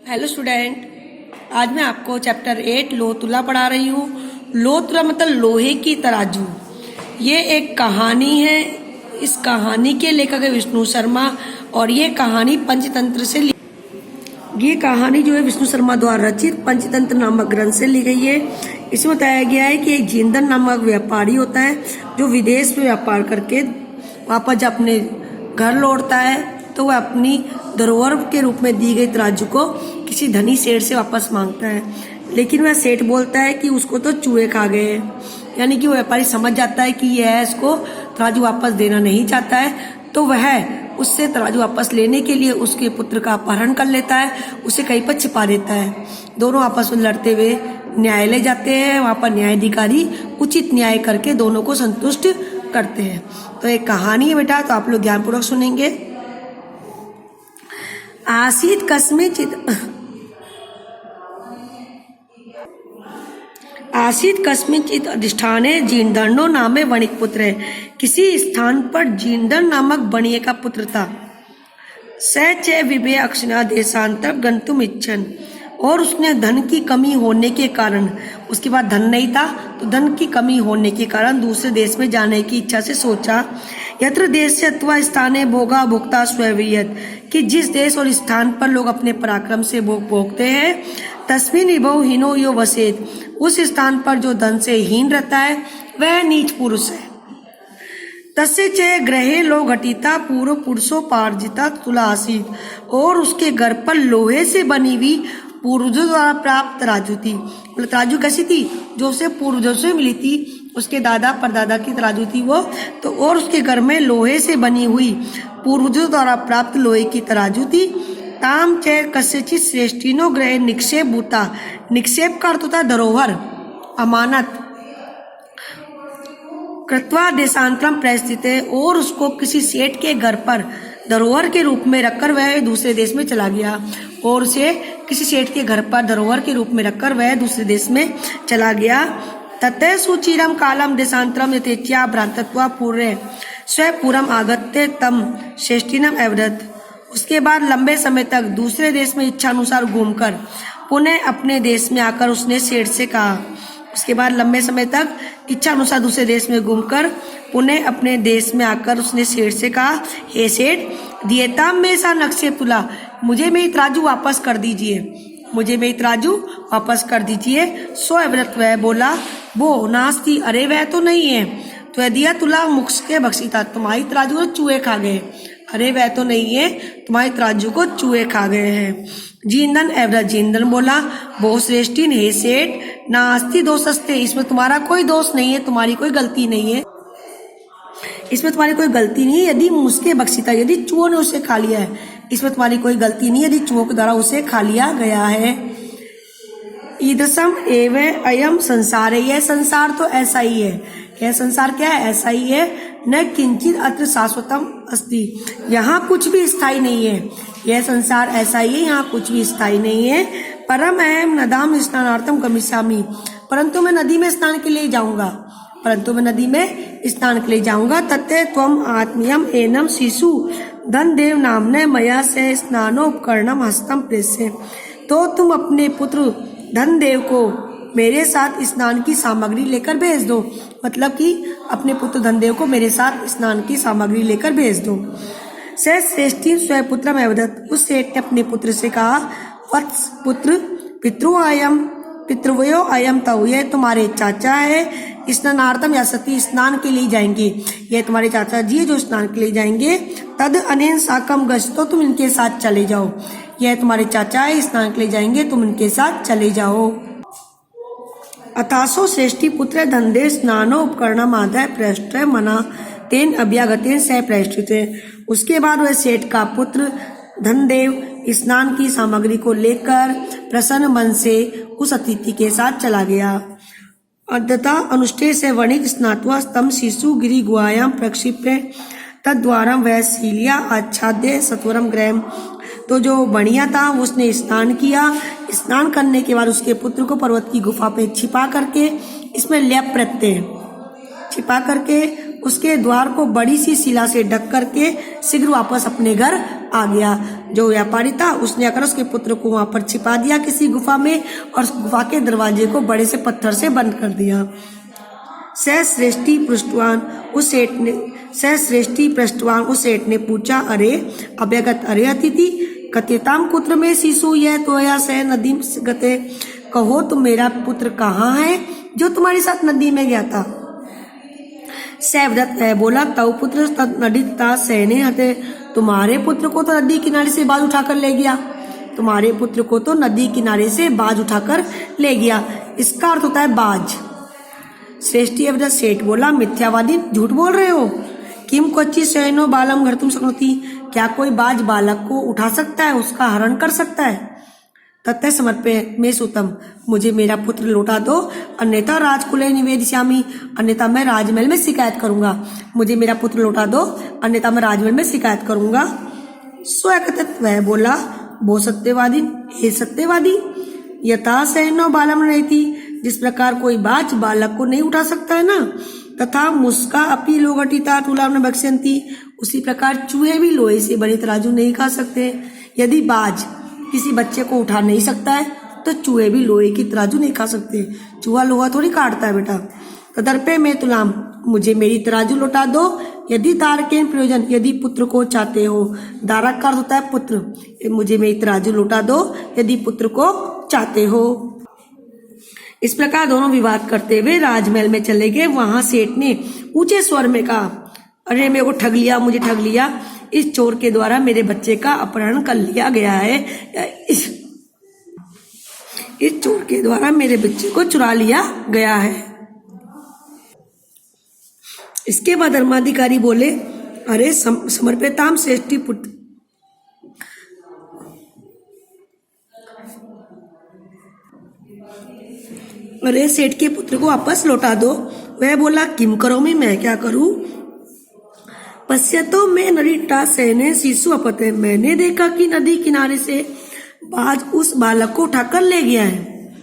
Hello student, आज मैं आपको चैप्टर 8 लोह-तुला पढ़ा रही हूँ। लोह-तुला मतलब लोहे की तराजू। ये एक कहानी है। इस कहानी के लेखक है विष्णु शर्मा और ये कहानी पंचतंत्र से ये कहानी जो है विष्णु शर्मा द्वारा रचित पंचतंत्र नामक ग्रंथ से ली गई है। इसमें बताया गया है कि एक जिंदन नामक व्यापारी होता है जो विदेश में व्यापार करके वापस जब अपने घर लौटता है तो वह अपनी धरोहर के रूप में दी गई तराजू को किसी धनी सेठ से वापस मांगता है, लेकिन वह सेठ बोलता है कि उसको तो चूहे खा गए हैं। यानी कि वो व्यापारी समझ जाता है कि यह इसको तराजू वापस देना नहीं चाहता है, तो वह उससे तराजू वापस लेने के लिए उसके पुत्र का अपहरण कर लेता है, उसे कहीं पर छिपा देता है। दोनों आपस में लड़ते हुए न्यायालय जाते हैं। वहां पर न्यायाधिकारी उचित न्याय करके दोनों को संतुष्ट करते हैं। तो एक कहानी है बेटा, तो आप लोग ध्यानपूर्वक सुनेंगे। आसीत कस्मिंचित अधिष्ठाने जीर्णदंडो नामे वणिक पुत्र है। किसी स्थान पर जीर्णदंड नामक बणिये का पुत्र था। स च विभे अक्षिणा देशांतर गंतुम इच्छन, और उसने धन की कमी होने के कारण, उसके पास धन नहीं था तो धन की कमी होने के कारण दूसरे देश में जाने की इच्छा से सोचा। यत्र देश अथवा स्थाने भोगा भोक्ता स्ववियत, कि जिस देश और स्थान पर लोग अपने पराक्रम से भोग भोगते हैं, तस्मिन् विभव हीनो यो वसेत, उस स्थान पर जो धन से हीन रहता है वह नीच पुरुष है। तस्य च ग्रहे लो घटिता पूर्व पुरुषो पार्जिता तुला आसीत, और उसके घर पर लोहे से बनी हुई पूर्वजों द्वारा प्राप्त तराजू थी। मतलब तराजू कैसी थी? जो उसे पूर्वजों से मिली थी, उसके दादा परदादा की तराजू थी वो तो। और उसके घर में लोहे से बनी हुई पूर्वजों द्वारा प्राप्त लोहे की तराजू थी। ताम च कस्यचित् श्रेष्ठिनो ग्रहे निक्षेप भूता, निक्षेप का अर्थ होता है धरोहर, अमानत। कृत्वा देशांतरम प्रस्थित, और उसको किसी सेठ के घर पर धरोहर के रूप में रखकर वह दूसरे देश में चला गया। और उसे किसी सेठ के घर पर धरोहर के रूप में रखकर वह दूसरे देश में चला गया। ततः सुचिरम कालम देशांतरम यथेच्छा भ्रांतत्वा पूर्व स्वपुरम आगत्य तम श्रेष्ठिनम अवदत्, उसके बाद लंबे समय तक दूसरे देश में इच्छानुसार घूमकर पुनः अपने देश में आकर उसने सेठ से कहा। उसके बाद लंबे समय तक इच्छा अनुसार दूसरे देश में घूमकर पुनः अपने देश में आकर उसने सेठ से कहा, हे सेठ, दियताम में सा नक्शे तुला, मुझे मेरी तराजू वापस कर दीजिए, मुझे मेरी तराजू वापस कर दीजिए। सो अवृत, वह बोला, वो नास्ती, अरे वह तो नहीं है। तो दिया तुला मुक्ष के बख्शीता, तुम्हारी तराजू को चूहे खा गए। अरे वह तो नहीं है, तुम्हारी तराजू को चूहे खा गए हैं। जींदन एवरा, जींदन बोला, बहु श्रेष्ठीन, हे सेठ, नास्ती दोषस्ते, इसमें तुम्हारा कोई दोष नहीं है, तुम्हारी कोई गलती नहीं है, इसमें तुम्हारी कोई गलती नहीं है। यदि मुस्के बख्शीता, यदि चूहों ने उसे खा लिया है, इसमें तुम्हारी कोई गलती नहीं है, यदि चूहों के द्वारा उसे खा लिया गया है। ईदृशम एव अयम संसार है, यह संसार तो ऐसा ही है। यह संसार क्या है? ऐसा ही है। न किंचित अत्र शाश्वतम अस्ति, यहाँ कुछ भी स्थायी नहीं है। यह संसार ऐसा ही है, यहाँ कुछ भी स्थायी नहीं है। परम अहम नदाम स्नानार्थम गमिष्यामि, परंतु मैं नदी में स्नान के लिए जाऊंगा, परंतु मैं नदी में स्नान के लिए जाऊंगा। तत्ते त्वम आत्मीयम एनम शिशु धन देव नामने मया से स्नानोपकरणम हस्तम प्रेष्य, तो तुम अपने पुत्र धन देव को मेरे साथ स्नान की सामग्री लेकर भेज दो। मतलब कि अपने पुत्र धनदेव को मेरे साथ स्नान की सामग्री लेकर भेज दो। श्रेष्ठी स्वपुत्र अवदत्, उस सेठ ने अपने पुत्र से कहा, वत्स पुत्र, पितृवयो अयम तव, यह तुम्हारे चाचा है। स्नानार्थम या सती, स्नान के लिए जाएंगे, यह तुम्हारे चाचा जी जो स्नान के लिए जाएंगे। तद अनेन साकम गच्छ, तो तुम इनके साथ चले जाओ, यह तुम्हारे चाचा है, स्नान के लिए जाएंगे, तुम इनके साथ चले जाओ। अथासो श्रेष्ठी पुत्र धनदेव स्नानो उपकरणम आदाय पृष्ठ मना तेन अभ्यागतेन सह पृष्ठित, उसके बाद वह सेठ का पुत्र धनदेव स्नान की सामग्री को लेकर प्रसन्न मन से उस अतिथि के साथ चला गया। अद्यता अनुष्ठे से वणिक स्नात्वा स्तम शिशु गिरी गुहायाम प्रक्षिप्य तद्वारम वह शीलिया आच्छाद्य सत्वरम ग्रहम, तो जो बढ़िया था उसने स्नान किया। स्नान करने के बाद उसके पुत्र को पर्वत की गुफा पे छिपा करके, इसमें ल्याप प्रत्यय छिपा करके उसके द्वार को बड़ी सी शिला से ढक करके शीघ्र वापस अपने घर आ गया। जो व्यापारी था उसने आकर उसके पुत्र को वहां पर छिपा दिया किसी गुफा में और गुफा के दरवाजे को बड़े से पत्थर से बंद कर दिया। सहश्रेष्ठी पृष्ठवान उस सेठ ने पूछा, अरे अभ्यगत, अरे अतिथि, कथ्यताम कुत्र में शिशु यह तोया सह नदी गते, कहो तो मेरा पुत्र कहाँ है जो तुम्हारे साथ नदी में गया था। सैवदत्त बोला, तव पुत्र नदीता सहने हते, तुम्हारे पुत्र को तो नदी किनारे से बाज उठाकर ले गया, तुम्हारे पुत्र को तो नदी किनारे से बाज उठाकर ले गया। इसका अर्थ होता है बाज। श्रेष्ठी अवदत्त सेठ बोला, मिथ्यावादी, झूठ बोल रहे हो। किम क्वचित शयनो बालम घर्तुम शक्नोति, क्या कोई बाज बालक को उठा सकता है, उसका हरण कर सकता है। ततः समर्पय में सुतम, मुझे मेरा पुत्र लौटा दो, अन्यथा राजकुले निवेदिष्यामि, अन्यथा मैं राजमहल में शिकायत करूंगा। मुझे मेरा पुत्र लौटा दो, अन्यथा मैं राजमहल में शिकायत करूंगा। स्वकथित वह बोला, वो सत्यवादी, हे सत्यवादी, यथा सहनो बालम रहती, जिस प्रकार कोई बाज बालक को नहीं उठा सकता है ना, तथा मुस्का अपनी लोगटिता तुलाम न बक्ष्यंती, उसी प्रकार चूहे भी लोहे से बने तराजू नहीं खा सकते। यदि बाज किसी बच्चे को उठा नहीं सकता है तो चूहे भी लोहे की तराजू नहीं खा सकते। चूहा लोहा थोड़ी काटता है बेटा। तदर्पे में तुलाम, मुझे मेरी तराजू लौटा दो। यदि दारकेन प्रयोजन, यदि पुत्र को चाहते हो, दारक का अर्थ होता है पुत्र, मुझे मेरी तराजू लौटा दो यदि पुत्र को चाहते हो। इस प्रकार दोनों विवाद करते हुए राजमहल में चले गए। वहां सेठ ने ऊंचे स्वर में कहा, अरे मेरे को ठग लिया, मुझे ठग लिया, इस चोर के द्वारा मेरे बच्चे का अपहरण कर लिया गया है, इस चोर के द्वारा मेरे बच्चे को चुरा लिया गया है। इसके बाद धर्माधिकारी बोले, अरे समर्पिताम श्रेष्ठी पुत्र, अरे सेठ के पुत्र को वापस लौटा दो। वह बोला, किम करो मैं क्या करूं। पश्यतो में नदीटा सहने शिशु अपते, मैंने देखा कि नदी किनारे से बाज उस बालक को उठाकर ले गया है।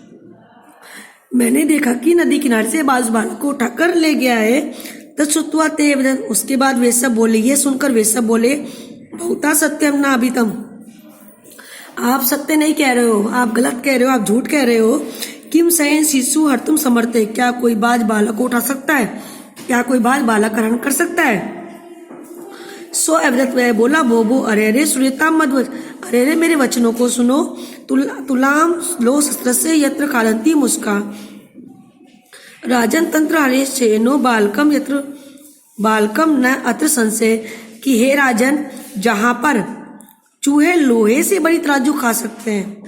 मैंने देखा कि नदी किनारे से बाज बालक को उठाकर ले गया है। तत्सुत्वा ते वदन, उसके बाद वे सब बोले, ये सुनकर वे सब बोले, बहुता सत्यम ना अभितम, आप सत्य नहीं कह रहे हो, आप गलत कह रहे हो, आप झूठ कह रहे हो। किम सयन शिशु हर्तुम समर्थे, क्या कोई बाज बालक को उठा सकता है, क्या कोई बाज बालक का हरण कर सकता है। सो अवदत्त वह बोला, बोबो, अरे अरे सुरेता मध्वज, अरे अरे मेरे वचनों को सुनो। तुलाम लो शस्त्र से यत्र खालंती मुस्का, राजन तंत्र हरे शेनो बालकम यत्र बालकम न अत्र संशय, कि हे राजन, जहां पर चूहे लोहे से बड़ी तराजू खा सकते हैं,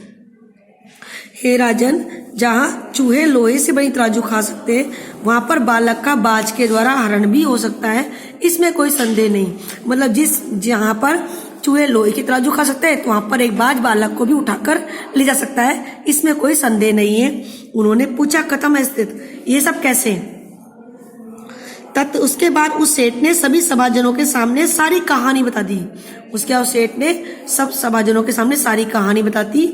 हे राजन, जहां चूहे लोहे से बड़ी तराजू खा सकते हैं, वहां पर बालक का बाज के द्वारा हरण भी हो सकता है, इसमें कोई संदेह नहीं। मतलब जहां पर चूहे लोहे की तराजू खा सकते हैं तो वहां पर एक बाज बालक को भी उठाकर ले जा सकता है, इसमें कोई संदेह नहीं है। उन्होंने पूछा, कथम स्थित, ये सब कैसे। तत् उसके बाद उस सेठ ने सभी सभाजनों के सामने सारी कहानी बता दी। उसके बाद सेठ ने सब सभाजनों के सामने सारी कहानी बताती।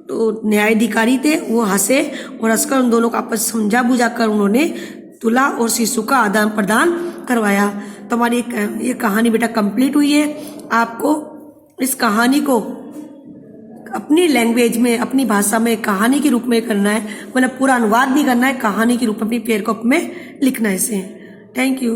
तो न्यायाधिकारी थे, वो हंसे और हंसकर उन दोनों को आपस समझा बुझाकर उन्होंने तुला और शिशु का आदान प्रदान करवाया। तो हमारी ये कहानी बेटा कंप्लीट हुई है। आपको इस कहानी को अपनी लैंग्वेज में, अपनी भाषा में कहानी के रूप में करना है, मतलब पूरा अनुवाद भी करना है, कहानी के रूप में अपनी पेयर कॉपी में लिखना है इसे। Thank you.